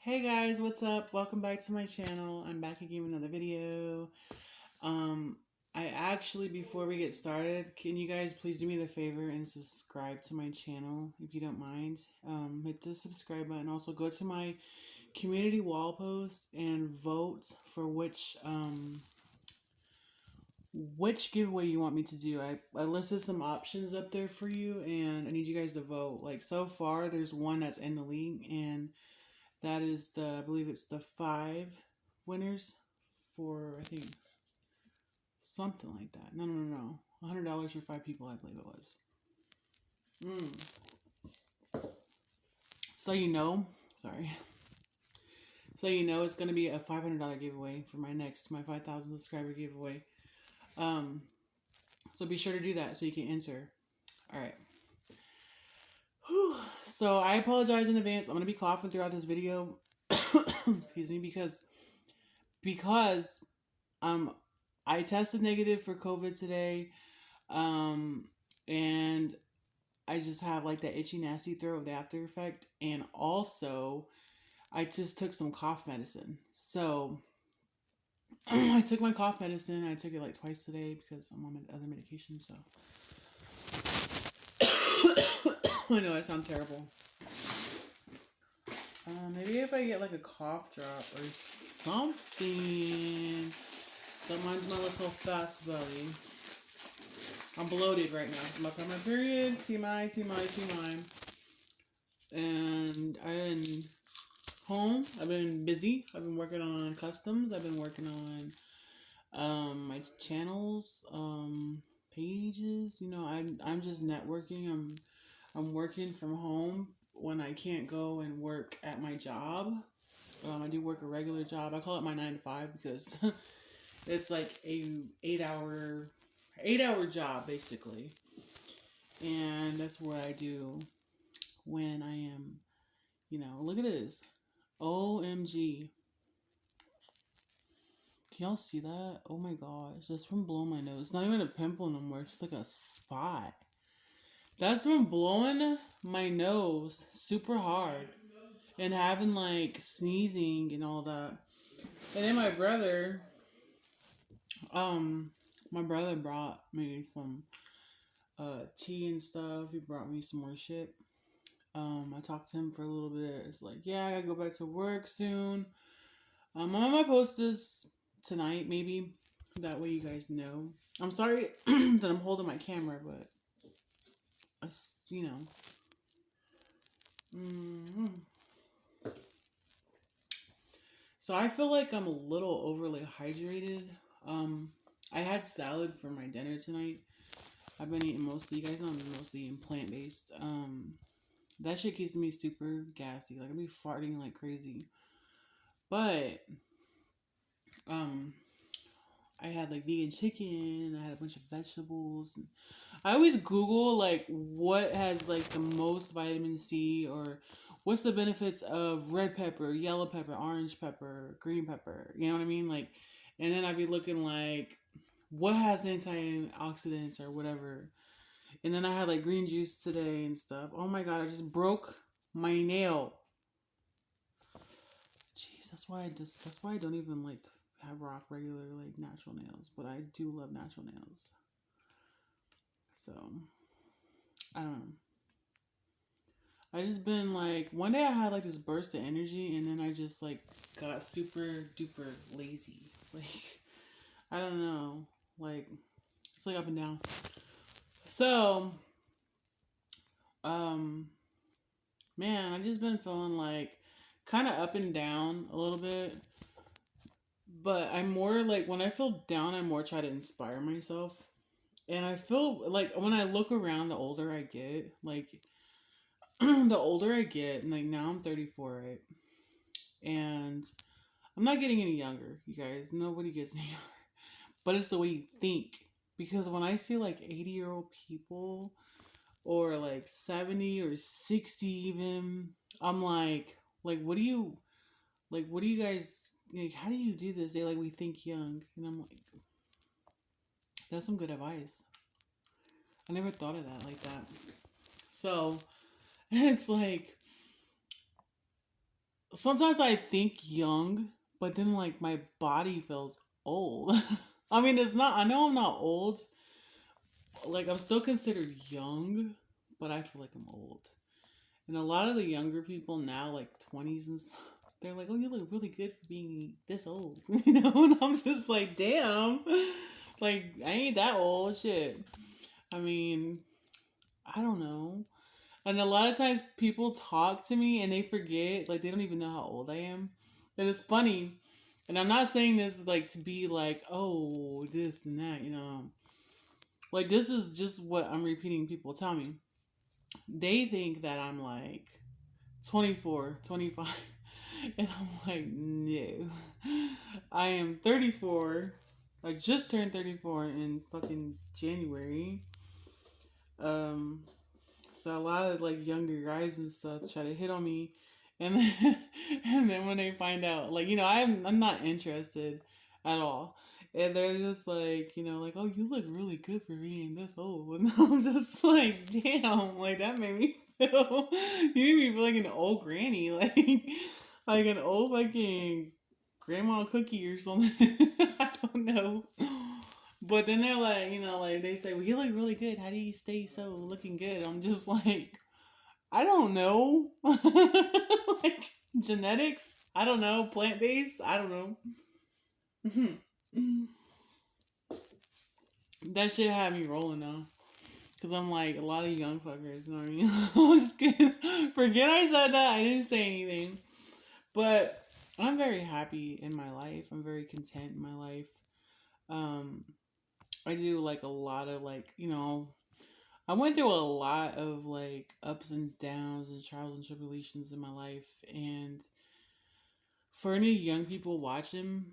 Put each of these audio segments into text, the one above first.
Hey guys, what's up? Welcome back to my channel. I'm back again with another video. Um, I actually, before we get started, can you guys please do me the favor and subscribe to my channel if you don't mind? Hit the subscribe button. Also, go to my community wall post and vote for which giveaway you want me to do. I listed some options up there for you, and I need you guys to vote. Like, so far, there's one that's in the league, and that is I believe it's the 5 winners for, I think, something like that. No. $100 for 5 people, I believe it was. So sorry. So it's gonna be a $500 giveaway for my 5,000 subscriber giveaway. So be sure to do that so you can enter. All right. Whew. So I apologize in advance. I'm gonna be coughing throughout this video. Excuse me, because I tested negative for COVID today, and I just have like that itchy, nasty throat, the after effect, and also I just took some cough medicine. So I took my cough medicine. I took it like twice today because I'm on other medication. So I know I sound terrible. Maybe if I get like a cough drop or something. Don't mind my little fast belly. I'm bloated right now. I'm about to have my period. TMI. And I've been home. I've been busy. I've been working on customs. I've been working on my channels, pages. I'm just networking. I'm working from home when I can't go and work at my job. I do work a regular job. I call it my 9 to 5 because it's like a 8 hour job basically, and that's what I do when I am, look at this. OMG. Can y'all see that? Oh my gosh. That's from blowing my nose. It's not even a pimple no more. It's just like a spot. That's from blowing my nose super hard and having like sneezing and all that. And then my brother brought me some tea and stuff. He brought me some more shit. I talked to him for a little bit. It's like, yeah, I gotta go back to work soon. I'm gonna post this tonight, maybe. That way you guys know. I'm sorry that I'm holding my camera, but Mm-hmm. So I feel like I'm a little overly hydrated. I had salad for my dinner tonight. I've been eating mostly, you guys know I'm mostly eating plant-based. That shit keeps me super gassy. Like, I be farting like crazy. But, I had like vegan chicken. I had a bunch of vegetables. I always Google like what has like the most vitamin C, or what's the benefits of red pepper, yellow pepper, orange pepper, green pepper. You know what I mean? Like, and then I'd be looking like what has antioxidants or whatever. And then I had like green juice today and stuff. Oh my god, I just broke my nail. Jeez, that's why I don't even like to have regular like natural nails, but I do love natural nails. So I don't know. I just been like, one day I had like this burst of energy, and then I just like got super duper lazy. Like, I don't know. Like, it's like up and down. So, man, I just been feeling like kind of up and down a little bit. But I'm more like, when I feel down, I more try to inspire myself. And I feel like when I look around, the older I get, like, the older I get, and like now I'm 34, right? And I'm not getting any younger, you guys. Nobody gets any younger. But it's the way you think. Because when I see like 80-year-old people, or like 70 or 60 even, I'm like, what do you guys, like, how do you do this? They like, we think young. And I'm like, that's some good advice. I never thought of that like that. So, it's like, sometimes I think young, but then like my body feels old. I mean, it's not. I know I'm not old. Like I'm still considered young, but I feel like I'm old. And a lot of the younger people now, like 20s and stuff, they're like, "Oh, you look really good for being this old," you know. And I'm just like, "Damn, like I ain't that old, shit." I mean, I don't know. And a lot of times people talk to me and they forget, like they don't even know how old I am. And it's funny. And I'm not saying this like to be like, oh, this and that, you know. Like this is just what I'm repeating people tell me. They think that I'm like 24, 25. And I'm like, no. I am 34. I just turned 34 in fucking January. Um, So a lot of like younger guys and stuff try to hit on me, and then, and then when they find out, like I'm not interested at all, and they're just like like oh you look really good for being this old, and I'm just like damn, like that made me feel you made me feel like an old granny, like an old fucking grandma cookie or something. I don't know. But then they're like, like they say, well, you look really good. How do you stay so looking good? I'm just like, I don't know. Like genetics? I don't know. Plant based? I don't know. That shit had me rolling though. Cause I'm like a lot of young fuckers, you know what I mean? I'm just kidding. Forget I said that. I didn't say anything. But I'm very happy in my life. I'm very content in my life. Um, I do like a lot of like, I went through a lot of like ups and downs and trials and tribulations in my life. And for any young people watching,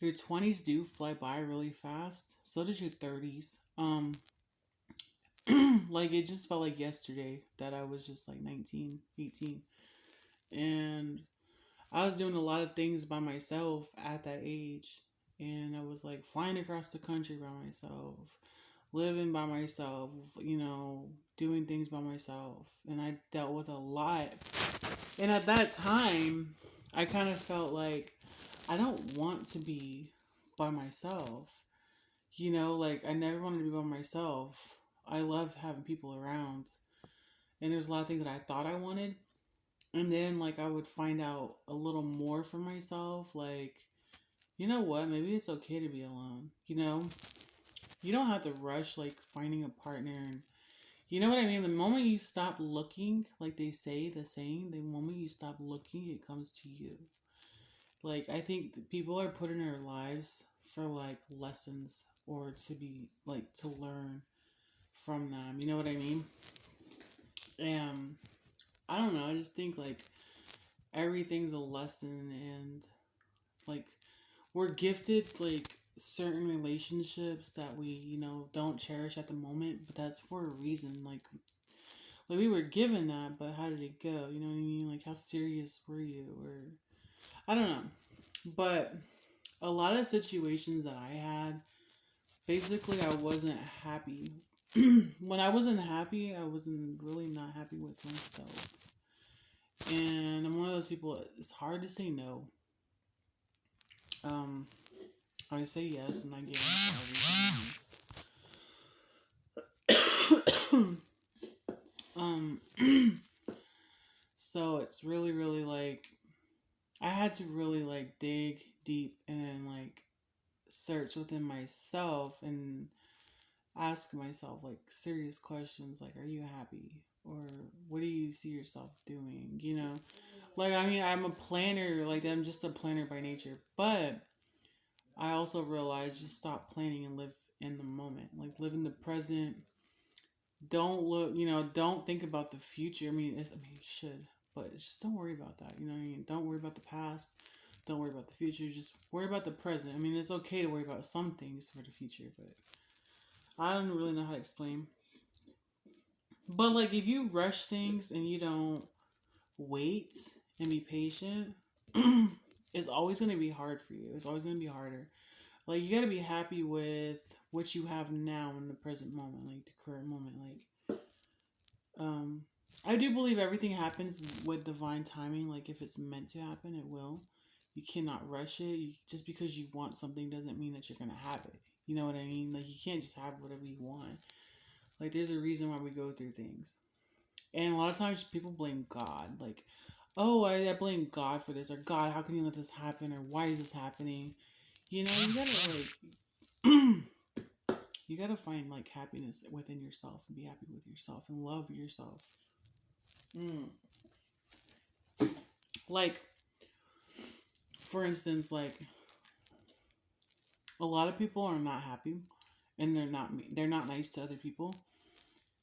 your 20s do fly by really fast. So does your 30s. Like it just felt like yesterday that I was just like 19, 18. And I was doing a lot of things by myself at that age. And I was like flying across the country by myself, living by myself, doing things by myself. And I dealt with a lot. And at that time, I kind of felt like I don't want to be by myself. Like I never wanted to be by myself. I love having people around. And there's a lot of things that I thought I wanted. And then, like, I would find out a little more for myself. Like, you know what? Maybe it's okay to be alone. You don't have to rush, like, finding a partner. And you know what I mean? The moment you stop looking, like they say, the saying, the moment you stop looking, it comes to you. Like, I think people are put in their lives for, like, lessons or to be, like, to learn from them. You know what I mean? And I don't know. I just think, like, everything's a lesson and, like, we're gifted, like, certain relationships that we, don't cherish at the moment, but that's for a reason. Like we were given that, but how did it go? You know what I mean? Like, how serious were you? Or, I don't know. But a lot of situations that I had, basically, I wasn't happy. When I wasn't happy, I wasn't really not happy with myself. And I'm one of those people, it's hard to say no. Um, I say yes, and I get everything. um, so it's really, really like I had to really like dig deep and then like search within myself and ask myself like serious questions like, are you happy? Or what do you see yourself doing? Like, I mean, I'm a planner, like, I'm just a planner by nature, but I also realized just stop planning and live in the moment. Like, live in the present. Don't look, don't think about the future. You should, but just don't worry about that. You know what I mean? Don't worry about the past. Don't worry about the future. Just worry about the present. I mean, it's okay to worry about some things for the future, but I don't really know how to explain. But, like, if you rush things and you don't wait and be patient, it's always going to be hard for you. It's always going to be harder. Like, you got to be happy with what you have now in the present moment, like the current moment. Like, I do believe everything happens with divine timing. Like if it's meant to happen, it will. You cannot rush it. Just because you want something doesn't mean that you're gonna have it. You know what I mean? Like you can't just have whatever you want. Like there's a reason why we go through things. And a lot of times people blame God. Like, oh, I blame God for this, or God, how can you let this happen, or why is this happening? You know, you gotta you gotta find like happiness within yourself and be happy with yourself and love yourself. Mm. Like, for instance, like a lot of people are not happy, and they're not nice to other people.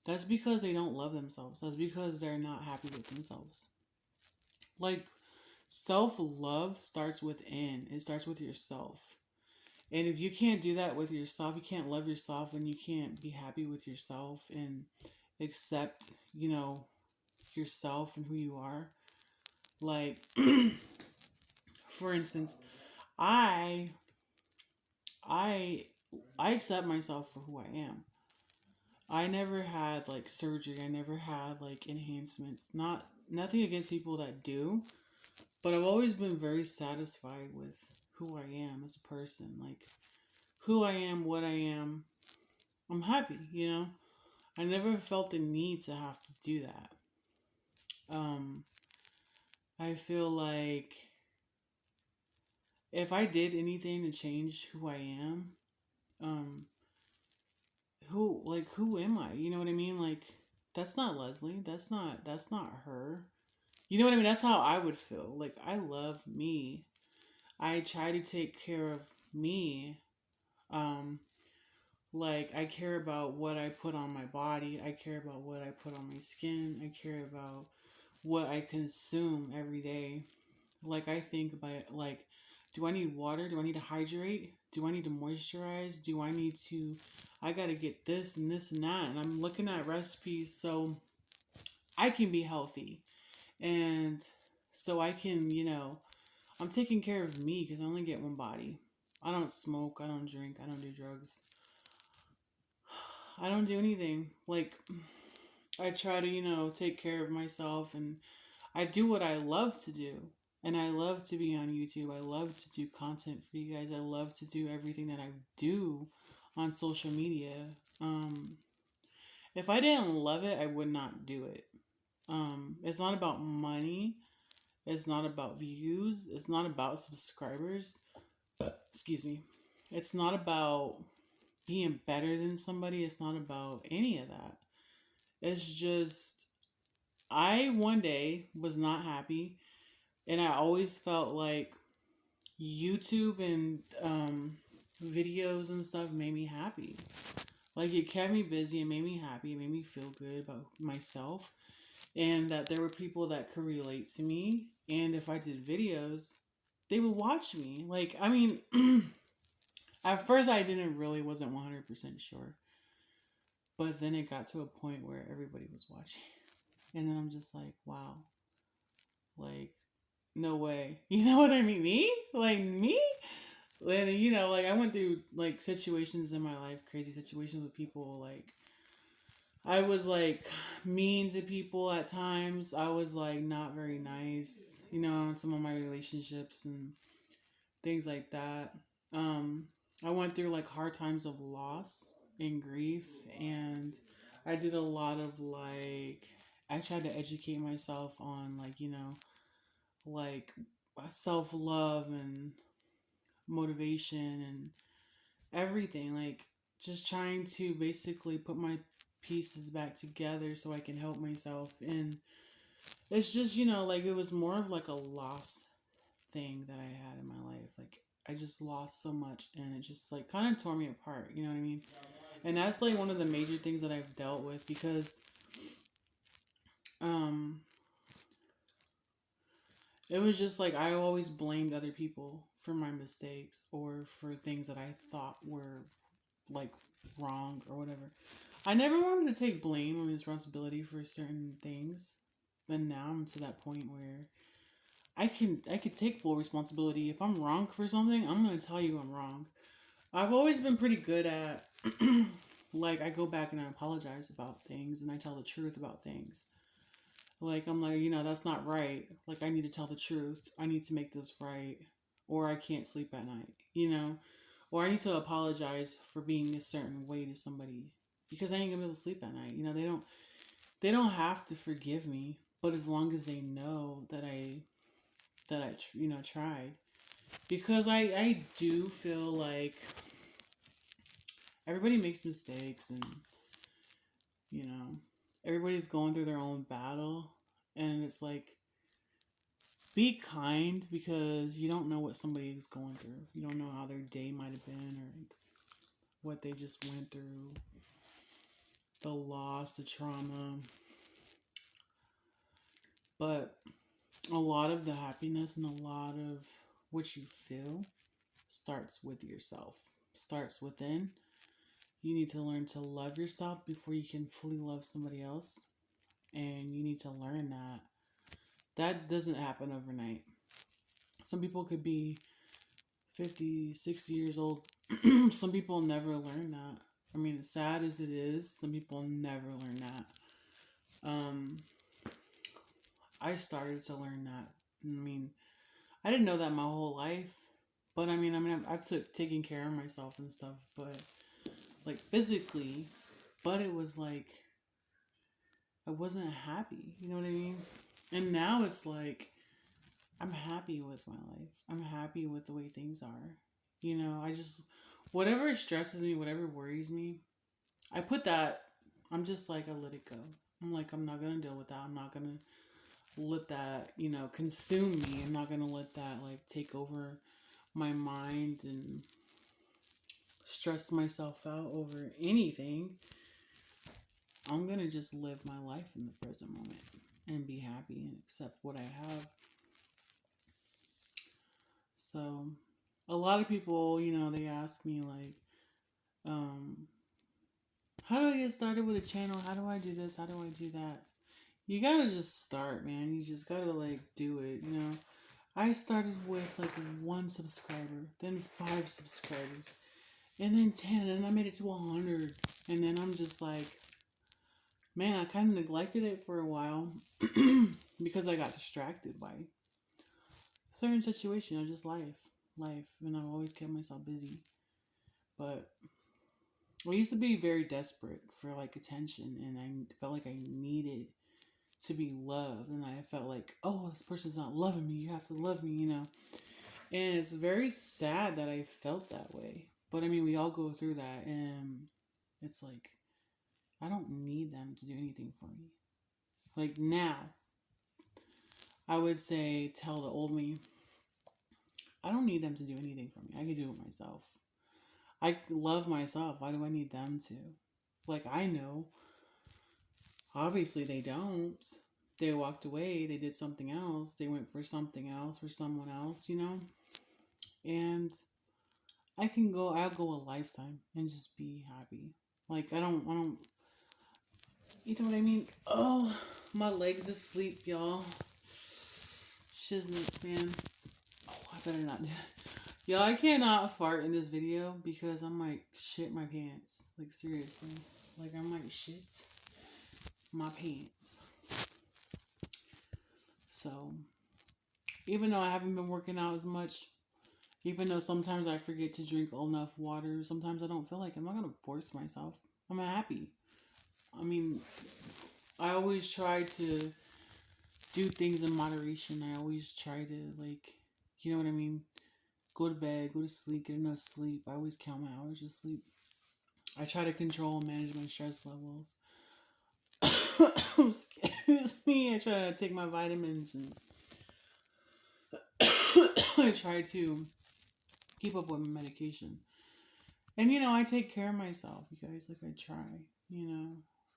That's because they don't love themselves. That's because they're not happy with themselves. Like self love starts within. It starts with yourself. And if you can't do that with yourself, you can't love yourself and you can't be happy with yourself and accept, yourself and who you are. Like for instance, I I I accept myself for who I am. I never had like surgery. I never had like enhancements. Not nothing against people that do, but I've always been very satisfied with who I am as a person. Like who I am, what I am. I'm happy, you know? I never felt the need to have to do that. Um I feel like if I did anything to change who I am, um who am I? You know what I mean? Like that's not Leslie. That's not her. You know what I mean? That's how I would feel. Like I love me. I try to take care of me. Um like I care about what I put on my body. I care about what I put on my skin. I care about what I consume every day. Like I think about it, like do I need water? Do I need to hydrate? Do I need to moisturize? Do I need to I got to get this and this and that, and I'm looking at recipes so I can be healthy. And so I can, I'm taking care of me because I only get one body. I don't smoke, I don't drink, I don't do drugs. I don't do anything. Like I try to, take care of myself, and I do what I love to do. And I love to be on YouTube. I love to do content for you guys. I love to do everything that I do on social media. Um, if I didn't love it, I would not do it. It's not about money. It's not about views. It's not about subscribers. Excuse me. It's not about being better than somebody. It's not about any of that. It's just, I one day was not happy, and I always felt like YouTube and videos and stuff made me happy. Like it kept me busy and made me happy. It made me feel good about myself, and that there were people that could relate to me. And if I did videos, they would watch me. Like I mean, at first I didn't really wasn't 100% sure, but then it got to a point where everybody was watching, and then I'm just like, wow, like no way. You know what I mean? Me? And like I went through like situations in my life, crazy situations with people. Like I was like mean to people at times. I was like not very nice, in some of my relationships and things like that. Um, I went through like hard times of loss and grief, and I did a lot of like I tried to educate myself on like like self love and motivation and everything. Like just trying to basically put my pieces back together so I can help myself. And it's just, like it was more of like a lost thing that I had in my life. Like I just lost so much, and it just like kind of tore me apart. You know what I mean? And that's like one of the major things that I've dealt with because um it was just like I always blamed other people for my mistakes or for things that I thought were like wrong or whatever. I never wanted to take blame or responsibility for certain things, but now I'm to that point where I could take full responsibility. If I'm wrong for something, I'm gonna tell you I'm wrong. I've always been pretty good at like I go back and I apologize about things and I tell the truth about things. Like, I'm like, that's not right. Like, I need to tell the truth. I need to make this right. Or I can't sleep at night. Or I need to apologize for being a certain way to somebody because I ain't gonna be able to sleep at night. They don't have to forgive me, but as long as they know that I tried. Because I do feel like everybody makes mistakes, and you know everybody's going through their own battle, and it's like, be kind because you don't know what somebody is going through. You don't know how their day might have been or what they just went through, the loss, the trauma. But a lot of the happiness and a lot of what you feel starts with yourself, starts within. You need to learn to love yourself before you can fully love somebody else. And you need to learn that that doesn't happen overnight. Some people could be 50, 60 years old. Some people never learn that. I mean, as sad as it is, some people never learn that. Um, I started to learn that. I mean, I didn't know that my whole life, but I've taken care of myself and stuff, but like physically, but it was like I wasn't happy. You know what I mean? And now it's like I'm happy with my life. I'm happy with the way things are. I just, whatever stresses me, whatever worries me, I put that, I'm just like, I let it go. I'm like, I'm not going to deal with that. I'm not going to let that, consume me. I'm not going to let that, like, take over my mind and stress myself out over anything. I'm going to just live my life in the present moment and be happy and accept what I have. So, a lot of people, they ask me, like, how do I get started with a channel? How do I do this? How do I do that? You gotta just start, man. You just gotta, like, do it. I started with, like, 1 subscriber, then 5 subscribers, and then 10, and I made it to 100. And then I'm just like, man, I kind of neglected it for a while because I got distracted by certain situation or just life, and I've always kept myself busy. But I used to be very desperate for, like, attention, and I felt like I needed to be loved, and I felt like, oh, this person's not loving me. You have to love me. And it's very sad that I felt that way. But I mean, we all go through that, and it's like, I don't need them to do anything for me. Like, now, I would say, tell the old me, I don't need them to do anything for me. I can do it myself. I love myself. Why do I need them to? Like, I know. Obviously, they don't. They walked away. They did something else. They went for something else, for someone else. And I'll go a lifetime and just be happy. Like, I don't, you know what I mean? Oh, my leg's asleep, y'all. Shiznits, man. Oh, I better not. Y'all, I cannot fart in this video because I might shit my pants. Like, seriously. Like, I might shit my pants. So, even though I haven't been working out as much, even though sometimes I forget to drink enough water, sometimes I don't feel like it. I'm not going to force myself. I'm happy. I mean, I always try to do things in moderation. I always try to, like, you know what I mean? Go to bed, go to sleep, get enough sleep. I always count my hours of sleep. I try to control and manage my stress levels. Excuse me. I try to take my vitamins, and I try to keep up with my medication. And I take care of myself, you guys. Like, I try.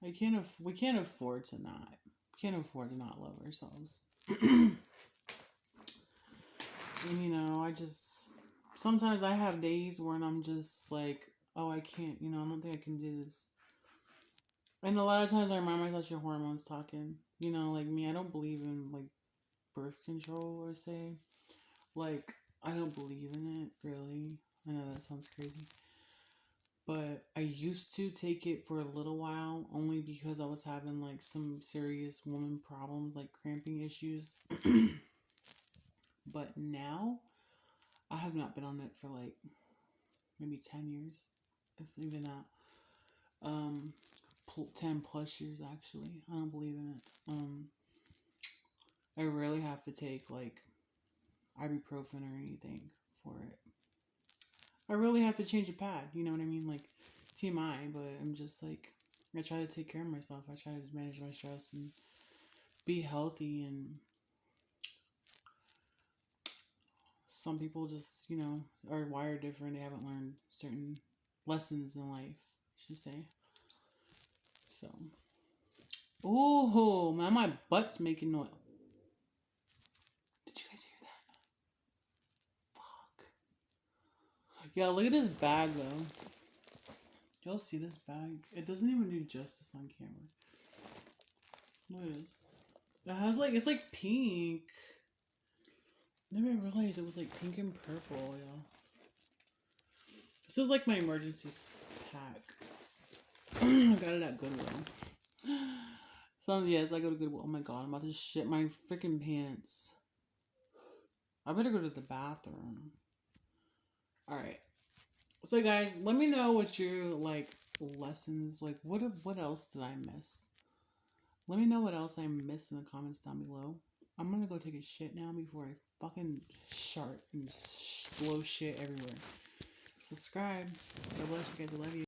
We can't afford to not. We can't afford to not love ourselves. And I just sometimes I have days when I'm just like, oh, I can't. I don't think I can do this. And a lot of times I remind myself your hormones talking. Like me, I don't believe in, like, birth control or say. Like, I don't believe in it, really. I know that sounds crazy. But I used to take it for a little while only because I was having like some serious woman problems, like cramping issues. But now I have not been on it for like maybe 10 years, if even that. Um, 10 plus years actually. I don't believe in it. I rarely have to take like ibuprofen or anything for it. I really have to change a pad, you know what I mean? Like TMI, but I'm just like, I try to take care of myself. I try to manage my stress and be healthy. And some people just, are wired different. They haven't learned certain lessons in life, I should say. So, ooh, man, my butt's making noise. Did you guys hear that? Fuck. Yeah, look at this bag though. Y'all see this bag? It doesn't even do justice on camera. Look at this. It has like, it's like pink. Never realized it was like pink and purple, y'all. This is like my emergency pack. I got it at Goodwill. Yes, I go to Goodwill. Oh my god, I'm about to shit my freaking pants. I better go to the bathroom. Alright. So guys, let me know what your like lessons, like what else did I miss? Let me know what else I missed in the comments down below. I'm gonna go take a shit now before I fucking shart and blow shit everywhere. Subscribe. God bless you guys. I love you.